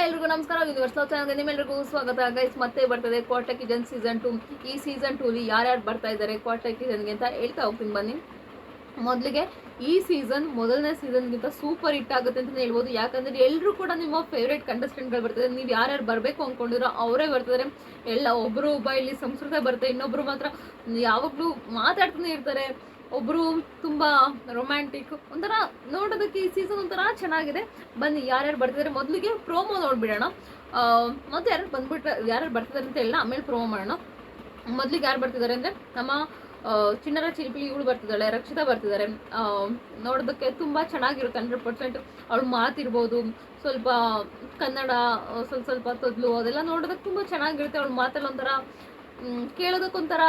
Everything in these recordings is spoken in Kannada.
ಎಲ್ರಿಗೂ ನಮಸ್ಕಾರ. ಯೂನಿವರ್ಸಲ್ ಚಾನಲ್ಗೆ ನಿಮ್ಮೆಲ್ಲರಿಗೂ ಸ್ವಾಗತ. ಗೈಸ್ ಮತ್ತೆ ಬರ್ತದೆ ಕ್ವಾರ್ಟರ್ ಕಿಚನ್ ಸೀಸನ್ 2. ಈ ಸೀಸನ್ 2 ಯಾರ್ಯಾರು ಬರ್ತಾ ಇದ್ದಾರೆ ಕ್ವಾರ್ಟರ್ ಕಿಚನ್ಗೆ ಅಂತ ಹೇಳ್ತಾ ಹೋಗ್ತೀನಿ ಬನ್ನಿ. ಮೊದಲಿಗೆ ಈ ಸೀಸನ್ ಮೊದಲನೇ ಸೀಸನ್ಗಿಂತ ಸೂಪರ್ ಹಿಟ್ ಆಗುತ್ತೆ ಅಂತಲೇ ಹೇಳ್ಬೋದು. ಯಾಕಂದರೆ ಎಲ್ಲರೂ ಕೂಡ ನಿಮ್ಮ ಫೇವ್ರೇಟ್ ಕಂಟೆಸ್ಟೆಂಟ್ಗಳು ಬರ್ತಾರೆ. ನೀವು ಯಾರ್ಯಾರು ಬರಬೇಕು ಅಂದ್ಕೊಂಡಿರೋ ಅವರೇ ಬರ್ತಾರೆ. ಎಲ್ಲ ಒಬ್ಬರು ಇಲ್ಲಿ ಸಂಸ್ಕೃತ ಬರುತ್ತೆ, ಇನ್ನೊಬ್ಬರು ಮಾತ್ರ ಯಾವಾಗಲೂ ಮಾತಾಡ್ತಾನೆ ಇರ್ತಾರೆ. ಒಬ್ಬರು ತುಂಬ ರೊಮ್ಯಾಂಟಿಕ್, ಒಂಥರ ನೋಡೋದಕ್ಕೆ ಈ ಸೀಸನ್ ಒಂಥರ ಚೆನ್ನಾಗಿದೆ. ಬನ್ನಿ ಯಾರ್ಯಾರು ಬರ್ತಿದ್ದಾರೆ. ಮೊದಲಿಗೆ ಪ್ರೋಮೋ ನೋಡ್ಬಿಡೋಣ. ಮತ್ತು ಯಾರ್ಯಾರು ಬರ್ತಿದ್ದಾರೆ ಅಂತ ಹೇಳೋಣ, ಆಮೇಲೆ ಪ್ರೋಮೋ ಮಾಡೋಣ. ಮೊದಲಿಗೆ ಯಾರು ಬರ್ತಿದ್ದಾರೆ ಅಂದರೆ ನಮ್ಮ ಚಿನ್ನರ ಚಿಲಿಪಿಲಿ ಇವಳು ಬರ್ತಿದ್ದಾಳೆ, ರಕ್ಷಿತಾ ಬರ್ತಿದ್ದಾರೆ. ನೋಡೋದಕ್ಕೆ ತುಂಬ ಚೆನ್ನಾಗಿರುತ್ತೆ. 100% ಅವಳು ಮಾತಿರ್ಬೋದು, ಸ್ವಲ್ಪ ಕನ್ನಡ ಸ್ವಲ್ಪ ತೊದಲು ಅದೆಲ್ಲ ನೋಡೋದಕ್ಕೆ ತುಂಬ ಚೆನ್ನಾಗಿರುತ್ತೆ. ಅವಳು ಮಾತೆಲ್ಲ ಒಂಥರ ಕೇಳೋದಕ್ಕೊಂಥರ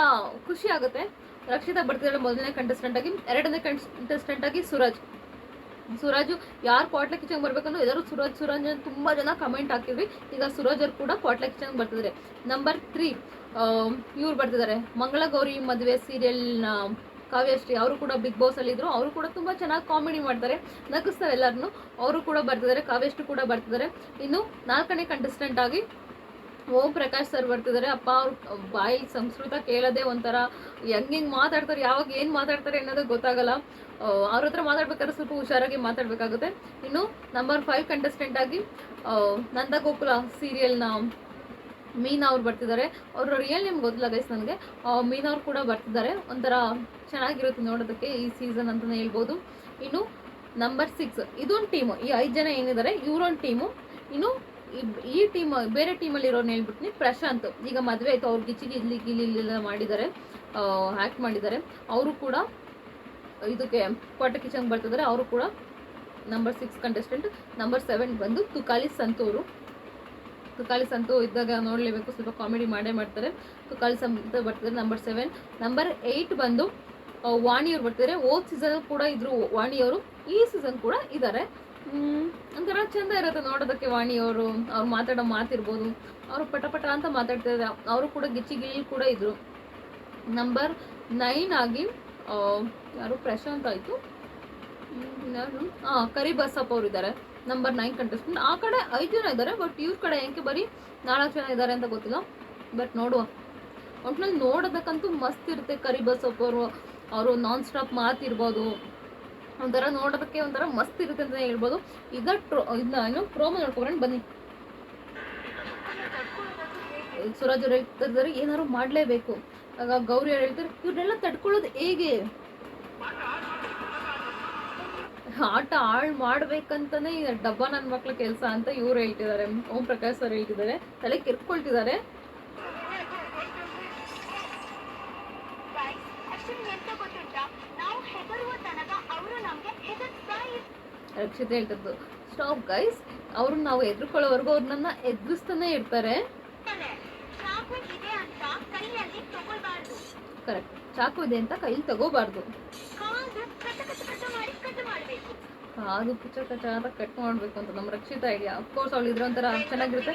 ಖುಷಿ ಆಗುತ್ತೆ. ರಕ್ಷಿತಾ ಬರ್ತಿದ್ದಾಳೆ ಮೊದಲನೇ ಕಂಟೆಸ್ಟೆಂಟ್ ಆಗಿ. ಎರಡನೇ ಕಂಟೆಸ್ಟೆಂಟ್ ಆಗಿ ಸುರಾಜು ಯಾರು ಕ್ವಾರ್ಟರ್ ಕಿಚನ್ ಬರ್ಬೇಕಂದ್ರೆ ಎಲ್ಲರೂ ಸುರಾಜ್ ಅಂತ ತುಂಬ ಜನ ಕಮೆಂಟ್ ಹಾಕಿದ್ವಿ. ಈಗ ಸುರಾಜ್ ಅವ್ರು ಕೂಡ ಕ್ವಾರ್ಟರ್ ಕಿಚನ್ ಬರ್ತಿದ್ದಾರೆ. ನಂಬರ್ 3 ಇವ್ರು ಬರ್ತಿದ್ದಾರೆ, ಮಂಗಳ ಗೌರಿ ಮದುವೆ ಸೀರಿಯಲ್ನ ಕಾವ್ಯಶ್ರೀ. ಅವರು ಕೂಡ ಬಿಗ್ ಬಾಸ್ ಅಲ್ಲಿ ಇದ್ರು. ಅವರು ಕೂಡ ತುಂಬ ಚೆನ್ನಾಗಿ ಕಾಮಿಡಿ ಮಾಡ್ತಾರೆ, ನಗಿಸ್ತಾರೆ ಎಲ್ಲರನ್ನು. ಅವರು ಕೂಡ ಬರ್ತಿದ್ದಾರೆ. ಕಾವ್ಯಶ್ರೀ ಕೂಡ ಬರ್ತಿದ್ದಾರೆ. ಇನ್ನು 4ನೇ ಕಂಟೆಸ್ಟೆಂಟ್ ಆಗಿ ಓಂ ಪ್ರಕಾಶ್ ಸರ್ ಬರ್ತಿದ್ದಾರೆ. ಅಪ್ಪ ಅವ್ರ ಬಾಯಿ ಸಂಸ್ಕೃತ ಕೇಳೋದೇ ಒಂಥರ ಹೆಂಗೆ ಮಾತಾಡ್ತಾರೆ, ಯಾವಾಗ ಏನು ಮಾತಾಡ್ತಾರೆ ಅನ್ನೋದು ಗೊತ್ತಾಗಲ್ಲ. ಅವ್ರ ಹತ್ರ ಮಾತಾಡ್ಬೇಕಾದ್ರೆ ಸ್ವಲ್ಪ ಹುಷಾರಾಗಿ ಮಾತಾಡಬೇಕಾಗುತ್ತೆ. ಇನ್ನು ನಂಬರ್ 5 ಕಂಟೆಸ್ಟೆಂಟ್ ಆಗಿ ನಂದಗೋಕುಲ ಸೀರಿಯಲ್ನ ಮೀನಾ ಅವ್ರು ಬರ್ತಿದ್ದಾರೆ. ಅವ್ರ ರಿಯಲ್ ನೇಮ್ ಗೊತ್ತಿಲ್ಲ ಗೈಸ್ ನನಗೆ. ಮೀನಾ ಅವ್ರು ಕೂಡ ಬರ್ತಿದ್ದಾರೆ. ಒಂಥರ ಚೆನ್ನಾಗಿರುತ್ತೆ ನೋಡೋದಕ್ಕೆ ಈ ಸೀಸನ್ ಅಂತಲೇ ಹೇಳ್ಬೋದು. ಇನ್ನು ನಂಬರ್ 6 ಇದೊಂದು ಟೀಮು. ಈ 5 ಜನ ಏನಿದ್ದಾರೆ ಇವರೊಂದು ಟೀಮು. ಇನ್ನು ಈ ಟೀಮ್ ಬೇರೆ ಟೀಮಲ್ಲಿ ಇರೋರ್ನ ಹೇಳ್ಬಿಡ್ತೀನಿ. ಪ್ರಶಾಂತ್ ಈಗ ಮದುವೆ ಆಯಿತು, ಅವ್ರು ಗಿಲ್ಲಿಲ್ಲ ಮಾಡಿದ್ದಾರೆ, ಆ್ಯಕ್ಟ್ ಮಾಡಿದ್ದಾರೆ. ಅವರು ಕೂಡ ಇದಕ್ಕೆ ಕ್ವಾರ್ಟರ್ ಕಿಚನ್ಗೆ ಬರ್ತಿದ್ದಾರೆ. ಅವರು ಕೂಡ ನಂಬರ್ 6 ಕಂಟೆಸ್ಟೆಂಟ್. ನಂಬರ್ 7 ಬಂದು ತುಕಾಲಿ ಸಂತು ಇದ್ದಾಗ ನೋಡಲೇಬೇಕು, ಸ್ವಲ್ಪ ಕಾಮಿಡಿ ಮಾಡೇ ಮಾಡ್ತಾರೆ. ತುಕಾಲಿ ಸಂತು ಬರ್ತಿದ್ದಾರೆ ನಂಬರ್ 7. ನಂಬರ್ 8 ಬಂದು ವಾಣಿಯವ್ರು ಬರ್ತಿದ್ದಾರೆ. ಹೋದ ಸೀಸನ್ ಕೂಡ ಇದ್ರು ವಾಣಿಯವರು, ಈ ಸೀಸನ್ ಕೂಡ ಇದ್ದಾರೆ. ಒಂಥರ ಚೆಂದ ಇರುತ್ತೆ ನೋಡೋದಕ್ಕೆ ವಾಣಿಯವರು. ಅವ್ರು ಮಾತಾಡೋ ಮಾತಿರ್ಬೋದು, ಅವರು ಪಟ ಅಂತ ಮಾತಾಡ್ತಿದ್ದಾರೆ. ಅವರು ಕೂಡ ಗಿಲ್ಲಿ ಕೂಡ ಇದ್ರು. ನಂಬರ್ 9 ಆಗಿ ಯಾರು ಪ್ರಶಾಂತ್ ಆಯಿತು, ಯಾರು ಕರಿಬಸಪ್ಪ ಅವರು ಇದ್ದಾರೆ. Number 9 contestant. ಆ ಕಡೆ 5 ಜನ ಇದ್ದಾರೆ, ಬಟ್ ಇವ್ರ ಕಡೆ ಏನಕ್ಕೆ ಬರೀ 4 ಜನ ಇದ್ದಾರೆ ಅಂತ ಗೊತ್ತಿಲ್ಲ. ಬಟ್ ನೋಡುವ, ಒಟ್ಟಿನಲ್ಲಿ ನೋಡೋದಕ್ಕಂತೂ ಮಸ್ತ್ ಇರುತ್ತೆ. ಕರಿಬಸಪ್ಪ ಅವರು ನಾನ್ ಸ್ಟಾಪ್ ಮಾತಿರ್ಬೋದು, ಒಂಥರ ನೋಡೋದಕ್ಕೆ ಒಂಥರ ಮಸ್ತ್ ಇರುತ್ತೆ ಅಂತ ಹೇಳ್ಬೋದು. ಈಗ ಇದನ್ನ ಪ್ರೋಮೋ ನೋಡ್ಕೊಂಡ್ರೆ ಬನ್ನಿ. ಸುರಾಜ್ ಅವ್ರು ಹೇಳ್ತಿದ್ದಾರೆ ಏನಾದ್ರು ಮಾಡಲೇಬೇಕು. ಆಗ ಗೌರಿ ಅವ್ರು ಹೇಳ್ತಾರೆ ಇವ್ರನ್ನೆಲ್ಲ ತಡ್ಕೊಳ್ಳೋದು ಹೇಗೆ, ಆಟ ಹಾಳು ಮಾಡ್ಬೇಕಂತಾನೆ ಡಬ್ಬ ನನ್ನ ಮಕ್ಳ ಕೆಲಸ ಅಂತ ಇವ್ರು ಹೇಳ್ತಿದ್ದಾರೆ. ಓಂ ಪ್ರಕಾಶ್ ಸರ್ ಹೇಳ್ತಿದ್ದಾರೆ, ತಲೆ ಕೆರ್ಕೊಳ್ತಿದ್ದಾರೆ. ರಕ್ಷಿತ ಹೇಳ್ತದ್ದು ಸ್ಟಾಪ್ ಗೈಸ್, ಅವ್ರನ್ನ ನಾವು ಎದುರ್ಕೊಳ್ಳೋವರೆಗೂ ಅವ್ರನ್ನ ಎದುರಿಸ್ತಾನೆ ಇರ್ತಾರೆ. ಕರೆಕ್ಟ್, ಚಾಕು ಇದೆ ಅಂತ ಕೈಲಿ ತಗೋಬಾರ್ದು. ಅದು ಕಚ ಅಂತ ಕಟ್ ಮಾಡ್ಬೇಕು ಅಂತ ನಮ್ಮ ರಕ್ಷಿತ ಐಡಿಯಾ. ಅಫ್ಕೋರ್ಸ್ ಅವಳು ಇದ್ರ ಒಂಥರ ಚೆನ್ನಾಗಿರುತ್ತೆ.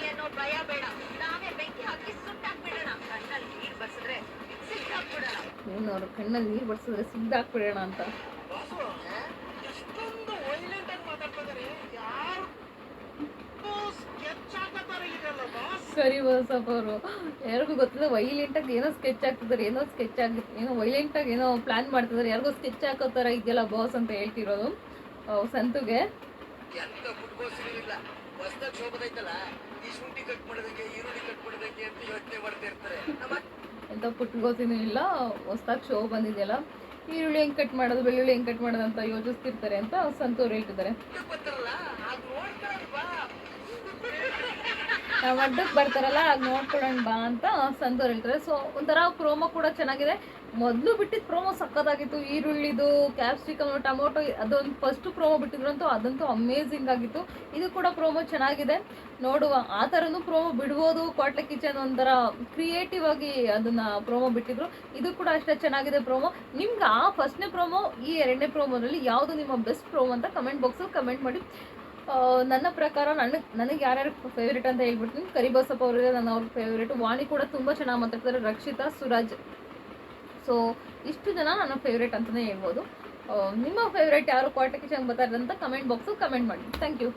ಏನು ಅವ್ರ ಕಣ್ಣಲ್ಲಿ ನೀರು ಬರ್ಸಿದ್ರೆ ಸಿಗ್ದಾಕ್ಬಿಡೋಣ ಅಂತ. ಕರಿಬಸಪ್ಪ ಅವರು ಯಾರಿಗೂ ಗೊತ್ತಿಲ್ಲ, ವೈಲೆಂಟಾಗಿ ಏನೋ ಸ್ಕೆಚ್ ಆಗ್ತಿದ್ದಾರೆ, ಏನೋ ವೈಲೆಂಟಾಗಿ ಏನೋ ಪ್ಲಾನ್ ಮಾಡ್ತಿದ್ದಾರೆ. ಯಾರಿಗೋ ಸ್ಕೆಚ್ ಹಾಕೋ ಥರ ಇದೆಯಲ್ಲ ಬಾಸ್ ಅಂತ ಹೇಳ್ತಿರೋದು ಸಂತುಗೆ. ಎಂತ ಪುಟ್ಗೋಸಿನೂ ಇಲ್ಲ, ಹೊಸ್ದಾಗಿ ಶೋ ಬಂದಿದೆಯಲ್ಲ, ಈರುಳ್ಳಿ ಹೆಂಗೆ ಕಟ್ ಮಾಡೋದು, ಬೆಳ್ಳುಳ್ಳಿ ಹೆಂಗೆ ಕಟ್ ಮಾಡೋದು ಅಂತ ಯೋಚಿಸ್ತಿರ್ತಾರೆ ಅಂತ ಸಂತೂರು ಹೇಳ್ತಿದ್ದಾರೆ. ನಾವು ಅಡ್ಡಕ್ಕೆ ಬರ್ತಾರಲ್ಲ ಆಗ ನೋಡ್ಕೊಳ್ಳೋಣ ಬಾ ಅಂತ ಸಂತೋರ್ ಹೇಳ್ತಾರೆ. ಸೊ ಒಂಥರ ಪ್ರೋಮೋ ಕೂಡ ಚೆನ್ನಾಗಿದೆ. ಮೊದಲು ಬಿಟ್ಟಿದ್ದು ಪ್ರೋಮೋ ಸಕ್ಕತ್ತಾಗಿತ್ತು. ಈರುಳ್ಳಿದು, ಕ್ಯಾಪ್ಸಿಕಮ್, ಟೊಮೊಟೊ ಅದೊಂದು ಫಸ್ಟ್ ಪ್ರೋಮೋ ಬಿಟ್ಟಿದ್ರಂತೂ ಅದಂತೂ ಅಮೇಝಿಂಗ್ ಆಗಿತ್ತು. ಇದು ಕೂಡ ಪ್ರೋಮೋ ಚೆನ್ನಾಗಿದೆ, ನೋಡುವ. ಆ ಥರನೂ ಪ್ರೋಮೋ ಬಿಡ್ಬೋದು. ಕ್ವಾರ್ಟರ್ ಕಿಚನ್ ಒಂಥರ ಕ್ರಿಯೇಟಿವ್ ಆಗಿ ಅದನ್ನು ಪ್ರೋಮೋ ಬಿಟ್ಟಿದ್ರು. ಇದು ಕೂಡ ಅಷ್ಟೇ ಚೆನ್ನಾಗಿದೆ ಪ್ರೋಮೋ. ನಿಮ್ಗೆ ಆ ಫಸ್ಟ್ನೇ ಪ್ರೋಮೋ, ಈ 2ನೇ ಪ್ರೋಮೋನಲ್ಲಿ ಯಾವುದು ನಿಮ್ಮ ಬೆಸ್ಟ್ ಪ್ರೋಮೋ ಅಂತ ಕಮೆಂಟ್ ಬಾಕ್ಸಲ್ಲಿ ಕಮೆಂಟ್ ಮಾಡಿ. ನನ್ನ ಪ್ರಕಾರ ನನಗೆ ಯಾರ್ಯಾರು ಫೇವ್ರೇಟ್ ಅಂತ ಹೇಳ್ಬಿಡ್ತೀನಿ. ಕರಿಬಸಪ್ಪ ಅವರಿಗೆ ಅವ್ರ ಫೇವ್ರೇಟು. ವಾಣಿ ಕೂಡ ತುಂಬ ಚೆನ್ನಾಗಿ ಮಾತಾಡ್ತಾರೆ. ರಕ್ಷಿತಾ, ಸುರಾಜ್. ಸೊ ಇಷ್ಟು ಜನ ನನ್ನ ಫೇವ್ರೇಟ್ ಅಂತಲೇ ಹೇಳ್ಬೋದು. ನಿಮ್ಮ ಫೇವ್ರೇಟ್ ಯಾರು ಕ್ವಾರ್ಟರ್ ಕಿಚನ್ ಬರ್ತಾರೆ ಅಂತ ಕಮೆಂಟ್ ಬಾಕ್ಸಲ್ಲಿ ಕಮೆಂಟ್ ಮಾಡಿ. Thank you.